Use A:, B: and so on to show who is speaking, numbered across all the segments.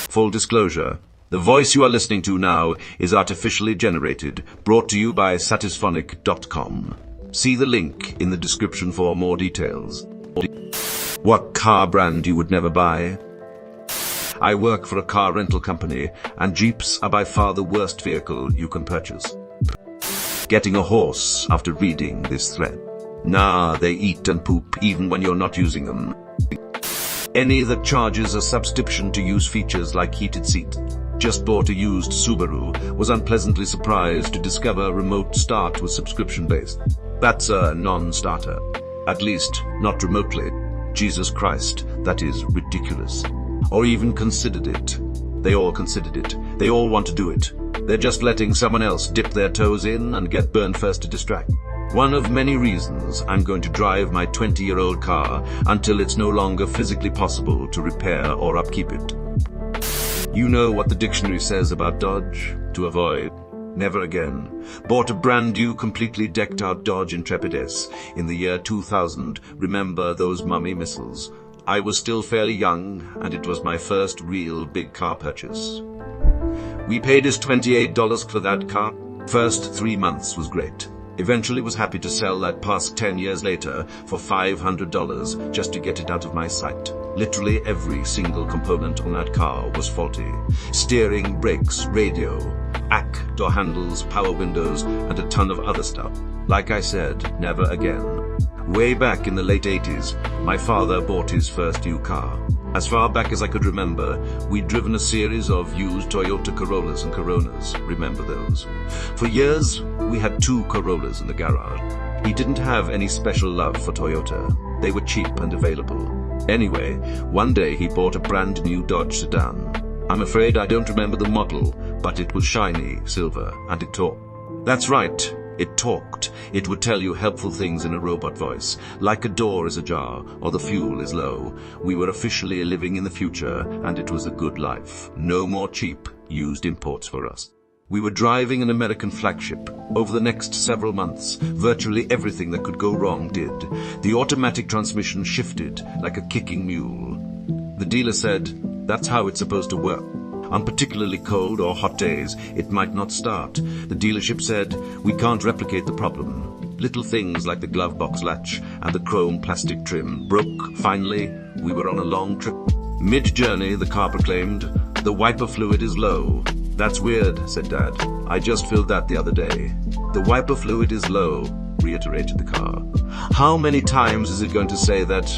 A: Full disclosure, the voice you are listening to now is artificially generated, brought to you by satisphonic.com. See the link in the description for more details. What car brand you would never buy? I work for a car rental company, and Jeeps are by far the worst vehicle you can purchase. Getting a horse after reading this thread. Nah, they eat and poop even when you're not using them. Any that charges a subscription to use features like heated seat. Just bought a used Subaru, was unpleasantly surprised to discover remote start was subscription-based. That's a non-starter. At least, not remotely. Jesus Christ, that is ridiculous. Or even considered it. They all considered it. They all want to do it. They're just letting someone else dip their toes in and get burned first to distract. One of many reasons I'm going to drive my 20-year-old car until it's no longer physically possible to repair or upkeep it. You know what the dictionary says about Dodge? To avoid. Never again. Bought a brand new, completely decked out Dodge Intrepid S in the year 2000. Remember those mummy missiles? I was still fairly young, and it was my first real big car purchase. We paid us $28 for that car. First 3 months was great. Eventually was happy to sell that past 10 years later for $500 just to get it out of my sight. Literally every single component on that car was faulty. Steering, brakes, radio, door handles, power windows, and a ton of other stuff. Like I said, never again. Way back in the late 80s, my father bought his first new car. As far back as I could remember, we'd driven a series of used Toyota Corollas and Coronas. Remember those? For years, we had 2 Corollas in the garage. He didn't have any special love for Toyota. They were cheap and available. Anyway, one day he bought a brand new Dodge sedan. I'm afraid I don't remember the model, but it was shiny, silver, and it talked. That's right. It talked. It would tell you helpful things in a robot voice, like a door is ajar or the fuel is low. We were officially living in the future, and it was a good life. No more cheap, used imports for us. We were driving an American flagship. Over the next several months, virtually everything that could go wrong did. The automatic transmission shifted like a kicking mule. The dealer said, that's how it's supposed to work. On particularly cold or hot days, it might not start. The dealership said, we can't replicate the problem. Little things like the glove box latch and the chrome plastic trim broke. Finally, we were on a long trip. Mid-journey, the car proclaimed, the wiper fluid is low. That's weird, said Dad. I just filled that the other day. The wiper fluid is low, reiterated the car. How many times is it going to say that?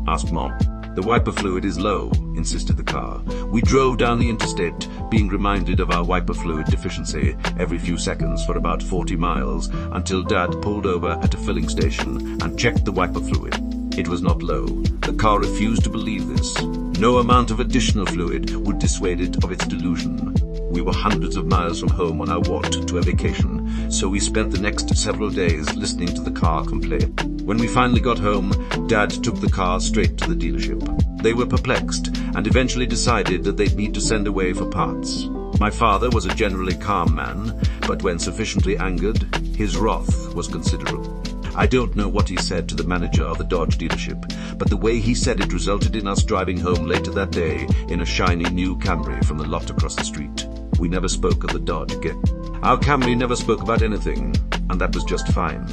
A: Asked Mom. The wiper fluid is low, insisted the car. We drove down the interstate, being reminded of our wiper fluid deficiency every few seconds for about 40 miles, until Dad pulled over at a filling station and checked the wiper fluid. It was not low. The car refused to believe this. No amount of additional fluid would dissuade it of its delusion. We were hundreds of miles from home on our walk to a vacation, so we spent the next several days listening to the car complain. When we finally got home, Dad took the car straight to the dealership. They were perplexed and eventually decided that they'd need to send away for parts. My father was a generally calm man, but when sufficiently angered, his wrath was considerable. I don't know what he said to the manager of the Dodge dealership, but the way he said it resulted in us driving home later that day in a shiny new Camry from the lot across the street. We never spoke of the Dodge again. Our Camry never spoke about anything, and that was just fine.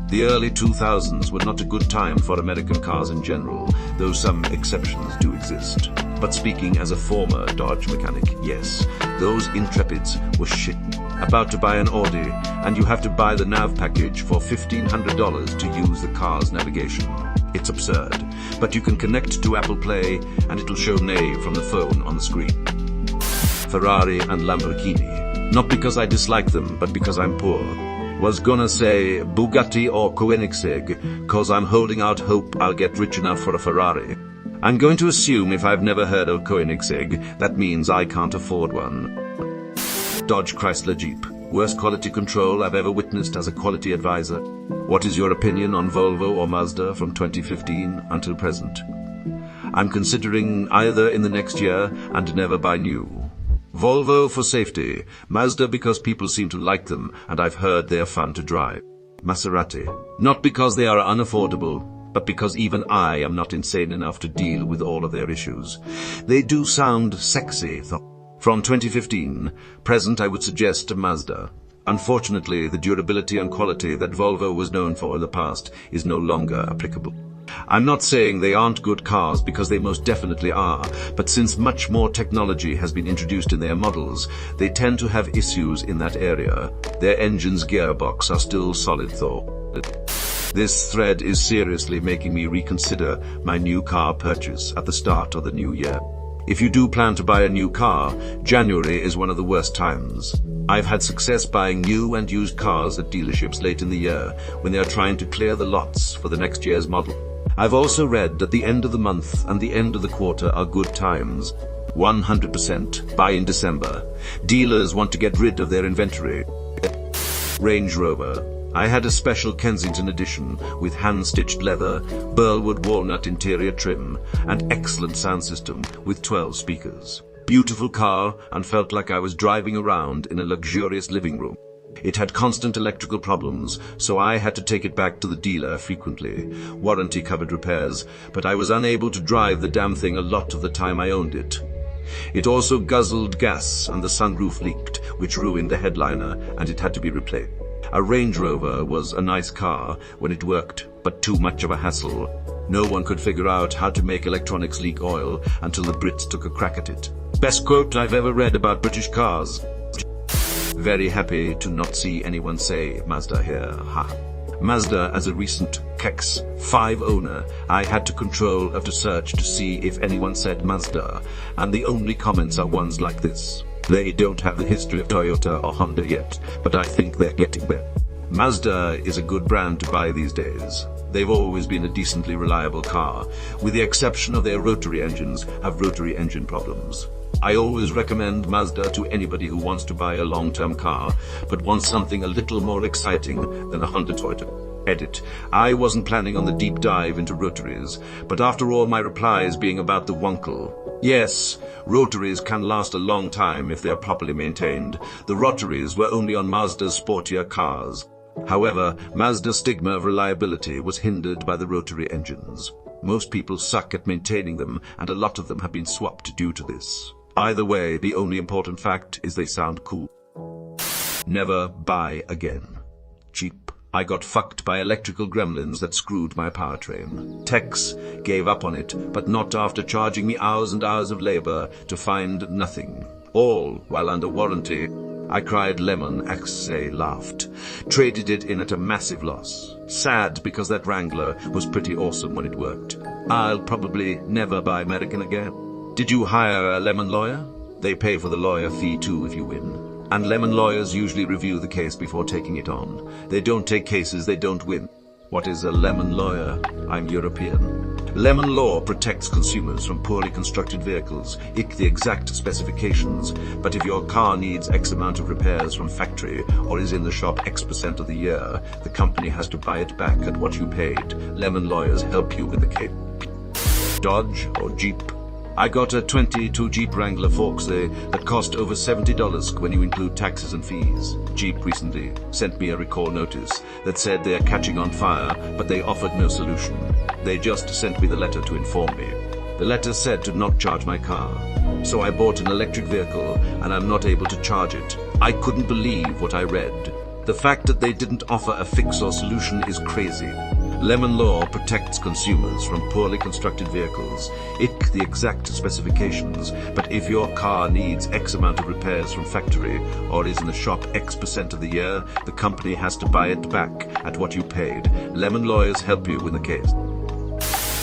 A: The early 2000s were not a good time for American cars in general, though some exceptions do exist. But speaking as a former Dodge mechanic, yes, those Intrepids were shit. About to buy an Audi, and you have to buy the nav package for $1,500 to use the car's navigation. It's absurd, but you can connect to Apple Play, and it'll show nay from the phone on the screen. Ferrari and Lamborghini. Not because I dislike them, but because I'm poor. Was gonna say Bugatti or Koenigsegg, cause I'm holding out hope I'll get rich enough for a Ferrari. I'm going to assume if I've never heard of Koenigsegg, that means I can't afford one. Dodge Chrysler Jeep. Worst quality control I've ever witnessed as a quality advisor. What is your opinion on Volvo or Mazda from 2015 until present? I'm considering either in the next year and never buy new. Volvo for safety, Mazda because people seem to like them and I've heard they're fun to drive. Maserati, not because they are unaffordable, but because even I am not insane enough to deal with all of their issues. They do sound sexy, though. From 2015, present I would suggest a Mazda. Unfortunately, the durability and quality that Volvo was known for in the past is no longer applicable. I'm not saying they aren't good cars, because they most definitely are, but since much more technology has been introduced in their models, they tend to have issues in that area. Their engine's gearbox are still solid though. This thread is seriously making me reconsider my new car purchase at the start of the new year. If you do plan to buy a new car, January is one of the worst times. I've had success buying new and used cars at dealerships late in the year when they are trying to clear the lots for the next year's model. I've also read that the end of the month and the end of the quarter are good times. 100% buy in December. Dealers want to get rid of their inventory. Range Rover. I had a special Kensington edition with hand-stitched leather, burlwood walnut interior trim, and excellent sound system with 12 speakers. Beautiful car, and felt like I was driving around in a luxurious living room. It had constant electrical problems, so I had to take it back to the dealer frequently. Warranty covered repairs, but I was unable to drive the damn thing a lot of the time I owned it. It also guzzled gas and the sunroof leaked, which ruined the headliner, and it had to be replaced. A Range Rover was a nice car when it worked, but too much of a hassle. No one could figure out how to make electronics leak oil until the Brits took a crack at it. Best quote I've ever read about British cars. Very happy to not see anyone say Mazda here, ha. Mazda as a recent Kex 5 owner, I had to control of the search to see if anyone said Mazda, and the only comments are ones like this. They don't have the history of Toyota or Honda yet, but I think they're getting there. Mazda is a good brand to buy these days. They've always been a decently reliable car, with the exception of their rotary engines have rotary engine problems. I always recommend Mazda to anybody who wants to buy a long-term car, but wants something a little more exciting than a Honda Toyota. Edit. I wasn't planning on the deep dive into rotaries, but after all my replies being about the Wunkel. Yes, rotaries can last a long time if they are properly maintained. The rotaries were only on Mazda's sportier cars. However, Mazda's stigma of reliability was hindered by the rotary engines. Most people suck at maintaining them, and a lot of them have been swapped due to this. Either way, the only important fact is they sound cool. Never buy again. Cheap. I got fucked by electrical gremlins that screwed my powertrain. Tex gave up on it, but not after charging me hours and hours of labor to find nothing. All while under warranty. I cried lemon, Axe laughed. Traded it in at a massive loss. Sad because that Wrangler was pretty awesome when it worked. I'll probably never buy American again. Did you hire a lemon lawyer? They pay for the lawyer fee too if you win. And lemon lawyers usually review the case before taking it on. They don't take cases they don't win. What is a lemon lawyer? I'm European. Lemon law protects consumers from poorly constructed vehicles. The exact specifications. But if your car needs X amount of repairs from factory or is in the shop X% of the year, the company has to buy it back at what you paid. Lemon lawyers help you with the case. Dodge or Jeep? I got a 22 Jeep Wrangler Forksay that cost over $70 when you include taxes and fees. Jeep recently sent me a recall notice that said they are catching on fire, but they offered no solution. They just sent me the letter to inform me. The letter said to not charge my car. So I bought an electric vehicle and I'm not able to charge it. I couldn't believe what I read. The fact that they didn't offer a fix or solution is crazy. Lemon law protects consumers from poorly constructed vehicles. The exact specifications, but if your car needs X amount of repairs from factory or is in the shop X% of the year, the company has to buy it back at what you paid. Lemon lawyers help you with the case.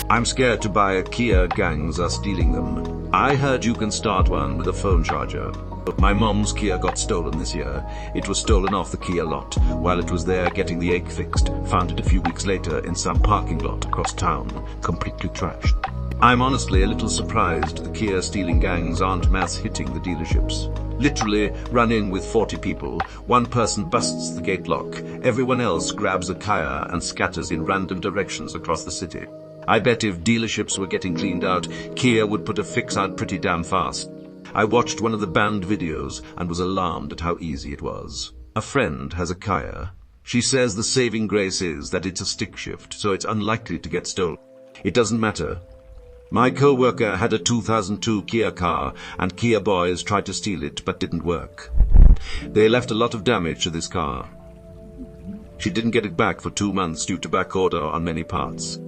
A: I'm scared to buy a Kia, gangs are stealing them. I heard you can start one with a phone charger. But my mom's Kia got stolen this year. It was stolen off the Kia lot while it was there getting the ache fixed. Found it a few weeks later in some parking lot across town, completely trashed. I'm honestly a little surprised the Kia stealing gangs aren't mass hitting the dealerships. Literally run in with 40 people. One person busts the gate lock. Everyone else grabs a Kia and scatters in random directions across the city. I bet if dealerships were getting cleaned out, Kia would put a fix out pretty damn fast. I watched one of the banned videos and was alarmed at how easy it was. A friend has a Kia. She says the saving grace is that it's a stick shift, so it's unlikely to get stolen. It doesn't matter. My co-worker had a 2002 Kia car, and Kia boys tried to steal it, but didn't work. They left a lot of damage to this car. She didn't get it back for 2 months due to backorder on many parts.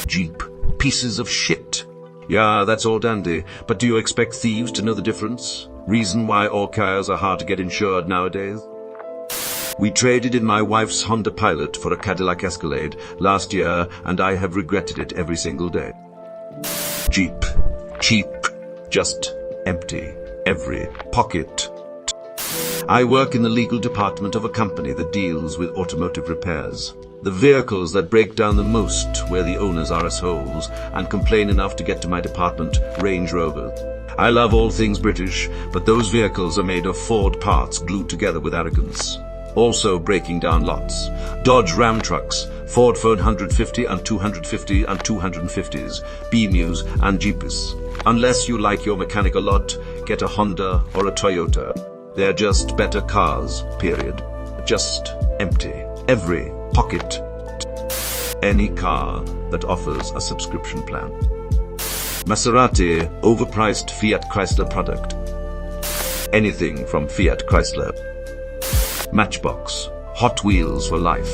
A: Jeep. Pieces of shit. Yeah, that's all dandy, but do you expect thieves to know the difference? Reason why all cars are hard to get insured nowadays? We traded in my wife's Honda Pilot for a Cadillac Escalade last year, and I have regretted it every single day. Jeep. Cheap. Just empty. Every pocket. I work in the legal department of a company that deals with automotive repairs. The vehicles that break down the most where the owners are assholes and complain enough to get to my department, Range Rover. I love all things British, but those vehicles are made of Ford parts glued together with arrogance. Also breaking down lots. Dodge Ram trucks, Ford F 150 and 250 and 250s, BMWs and Jeeps. Unless you like your mechanic a lot, get a Honda or a Toyota. They're just better cars, period. Just empty. Every pocket. Any car that offers a subscription plan. Maserati, overpriced Fiat Chrysler product. Anything from Fiat Chrysler. Matchbox, Hot Wheels for life.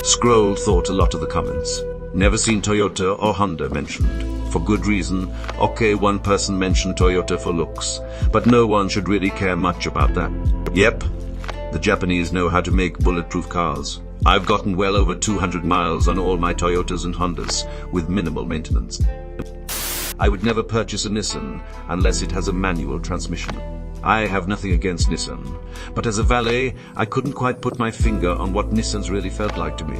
A: Scroll thought a lot of the comments. Never seen Toyota or Honda mentioned. For good reason. Okay, one person mentioned Toyota for looks, but no one should really care much about that. Yep, the Japanese know how to make bulletproof cars. I've gotten well over 200 miles on all my Toyotas and Hondas with minimal maintenance. I would never purchase a Nissan unless it has a manual transmission. I have nothing against Nissan, but as a valet, I couldn't quite put my finger on what Nissans really felt like to me.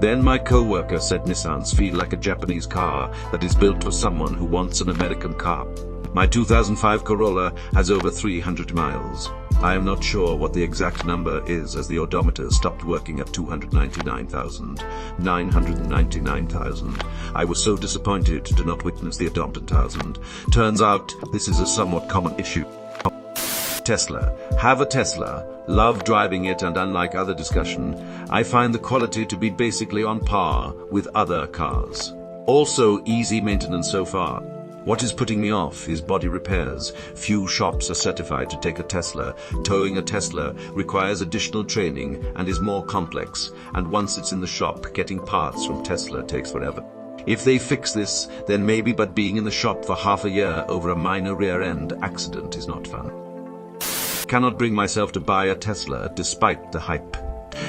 A: Then my co-worker said Nissans feel like a Japanese car that is built for someone who wants an American car. My 2005 Corolla has over 300 miles. I am not sure what the exact number is as the odometer stopped working at 299,000, 999,000. I was so disappointed to not witness the odometer 1,000. Turns out this is a somewhat common issue. Tesla. Have a Tesla. Love driving it, and unlike other discussion, I find the quality to be basically on par with other cars. Also easy maintenance so far. What is putting me off is body repairs. Few shops are certified to take a Tesla. Towing a Tesla requires additional training and is more complex, and once it's in the shop, getting parts from Tesla takes forever. If they fix this, then maybe, but being in the shop for half a year over a minor rear-end accident is not fun. Cannot bring myself to buy a Tesla despite the hype.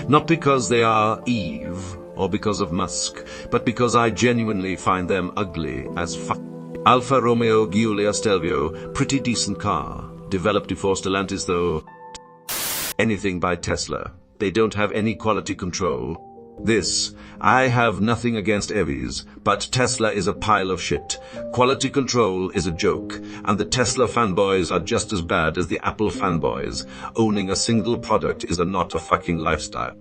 A: Not because they are Eve or because of Musk, but because I genuinely find them ugly as fuck. Alfa Romeo Giulia Stelvio, pretty decent car. Developed before Stellantis though. Anything by Tesla. They don't have any quality control. I have nothing against EVs, but Tesla is a pile of shit. Quality control is a joke, and the Tesla fanboys are just as bad as the Apple fanboys. Owning a single product is not a fucking lifestyle.